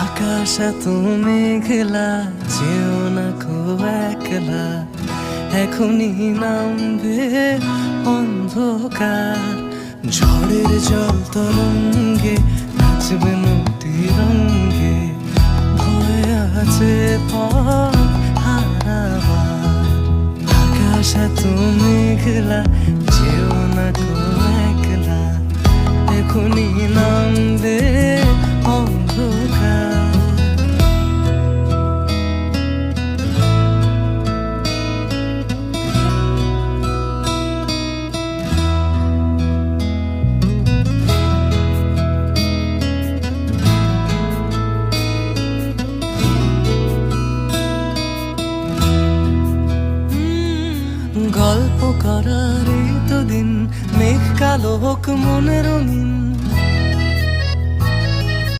আকাশ এত মেঘলা, যেও না কো একলা, এখনই নামবে অন্ধকার। ঝড়ের জল তরঙ্গে নাচবে নদী রঙ্গে, ভয় আছে পথ হারাবার। আকাশ এত মেঘলা, যেও না কো একলা, এখনই নামবে অন্ধকার। গল্প করার এই তো দিন, মেঘ কালো হোক মনে রঙিন,